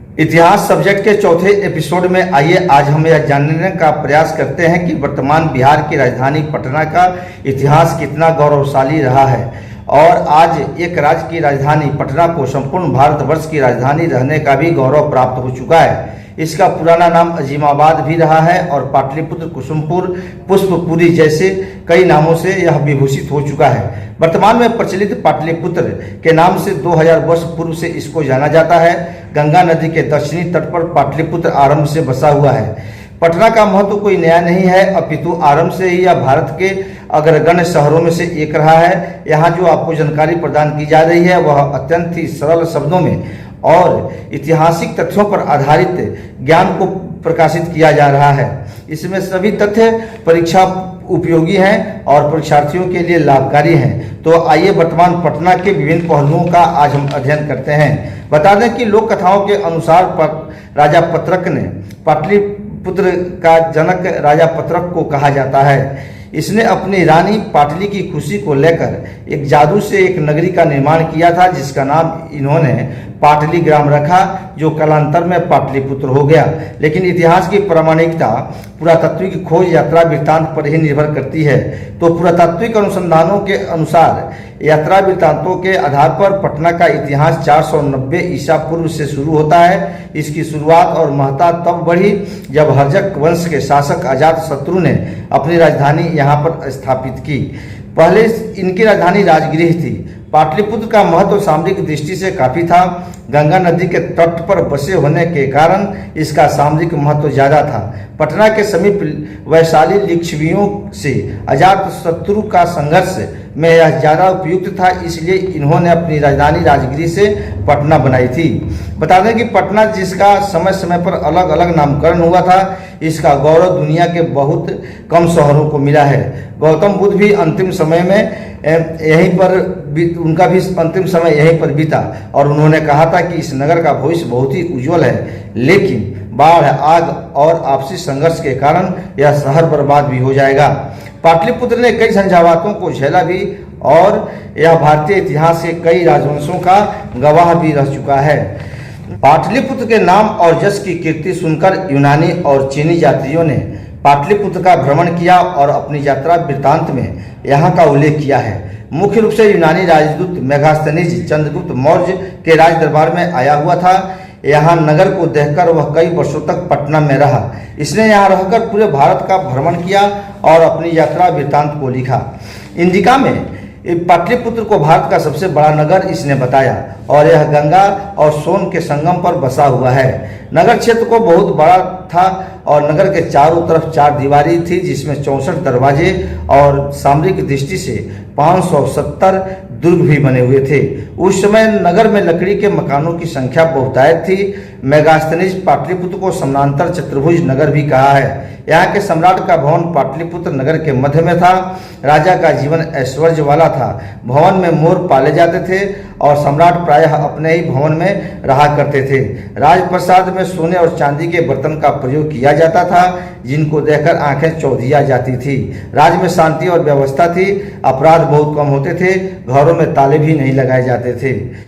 इतिहास सब्जेक्ट के चौथे एपिसोड में आइए आज हम यह जानने का प्रयास करते हैं कि वर्तमान बिहार की राजधानी पटना का इतिहास कितना गौरवशाली रहा है और आज एक राज्य की राजधानी पटना को संपूर्ण भारतवर्ष की राजधानी रहने का भी गौरव प्राप्त हो चुका है। इसका पुराना नाम अजीमाबाद भी रहा है और पाटलिपुत्र, कुसुमपुर, पुष्पपुरी जैसे कई नामों से यह विभूषित हो चुका है। वर्तमान में प्रचलित पाटलिपुत्र के नाम से 2000 वर्ष पूर्व से इसको जाना जाता है। गंगा नदी के दक्षिणी तट पर पाटलिपुत्र आरंभ से बसा हुआ है। पटना का महत्व कोई नया नहीं है, अपितु आरंभ से ही यह भारत के अग्रगण्य शहरों में से एक रहा है। यहाँ जो आपको जानकारी प्रदान की जा रही है वह अत्यंत ही सरल शब्दों में और ऐतिहासिक तथ्यों पर आधारित ज्ञान को प्रकाशित किया जा रहा है। इसमें सभी तथ्य परीक्षा उपयोगी हैं और परीक्षार्थियों के लिए लाभकारी हैं। तो आइए वर्तमान पटना के विभिन्न पहलुओं का आज हम अध्ययन करते हैं। बता दें कि लोक कथाओं के अनुसार राजा पत्रक ने पाटलिपुत्र का जनक राजा पत्रक को कहा जाता है। इसने अपनी रानी पाटली की खुशी को लेकर एक जादू से एक नगरी का निर्माण किया था, जिसका नाम इन्होंने पाटली ग्राम रखा, जो कालांतर में पाटलिपुत्र हो गया। लेकिन इतिहास की प्रामाणिकता पुरातात्विक खोज यात्रा वृत्तांत पर ही निर्भर करती है। तो पुरातात्विक अनुसंधानों के अनुसार यात्रा वृत्तांतों के आधार पर पटना का इतिहास 490 ईसा पूर्व से शुरू होता है। इसकी शुरुआत और महत्ता तब बढ़ी जब हर्जक वंश के शासक अजातशत्रु ने अपनी राजधानी यहाँ पर स्थापित की। पहले इनकी राजधानी राजगृह थी। पाटलिपुत्र का महत्व सामरिक दृष्टि से काफी था। गंगा नदी के तट पर बसे होने के कारण इसका सामरिक महत्व ज्यादा था। पटना के समीप वैशाली लिच्छवियों से अजातशत्रु का संघर्ष में यह ज्यादा उपयुक्त था, इसलिए इन्होंने अपनी राजधानी राजगृह से पटना बनाई थी। बता दें कि पटना, जिसका समय समय पर अलग अलग नामकरण हुआ था, इसका गौरव दुनिया के बहुत कम शहरों को मिला है। गौतम बुद्ध भी अंतिम समय में उनका भी अंतिम समय यहीं पर बीता और उन्होंने कहा था कि इस नगर का भविष्य बहुत ही उज्जवल है, लेकिन बाढ़, आग और आपसी संघर्ष के कारण यह शहर बर्बाद भी हो जाएगा। पाटलिपुत्र ने कई झंझावातों को झेला भी और यह भारतीय इतिहास के कई राजवंशों का गवाह भी रह चुका है। पाटलिपुत्र के नाम और यश की कीर्ति सुनकर यूनानी और चीनी यात्रियों ने पाटलिपुत्र का भ्रमण किया और अपनी यात्रा वृत्तांत में यहाँ का उल्लेख किया है। मुख्य रूप से यूनानी राजदूत मेगास्थनीज चंद्रगुप्त मौर्य के राज दरबार में आया हुआ था। यहाँ नगर को देखकर वह कई वर्षों तक पटना में रहा। इसने यहाँ रहकर पूरे भारत का भ्रमण किया और अपनी यात्रा वृत्तांत को लिखा। इंडिका में पाटलिपुत्र को भारत का सबसे बड़ा नगर इसने बताया और यह गंगा और सोन के संगम पर बसा हुआ है। नगर क्षेत्र को बहुत बड़ा था और नगर के चारों तरफ 4 दीवारी थी, जिसमें 64 दरवाजे और सामरिक दृष्टि से 570 दुर्ग भी बने हुए थे। उस समय नगर में लकड़ी के मकानों की संख्या बहुतायत थी। मेगास्थनीज पाटलिपुत्र को समानांतर चतुर्भुज नगर भी कहा है। यहाँ के सम्राट का भवन पाटलिपुत्र नगर के मध्य में था। राजा का जीवन ऐश्वर्य वाला था। भवन में मोर पाले जाते थे और सम्राट प्रायः अपने ही भवन में रहा करते थे। राजप्रसाद में सोने और चांदी के बर्तन का प्रयोग किया जाता था, जिनको देखकर आंखें चौधिया जाती थी। राज्य में शांति और व्यवस्था थी। अपराध बहुत कम होते थे। घरों में ताले भी नहीं लगाए जाते थे।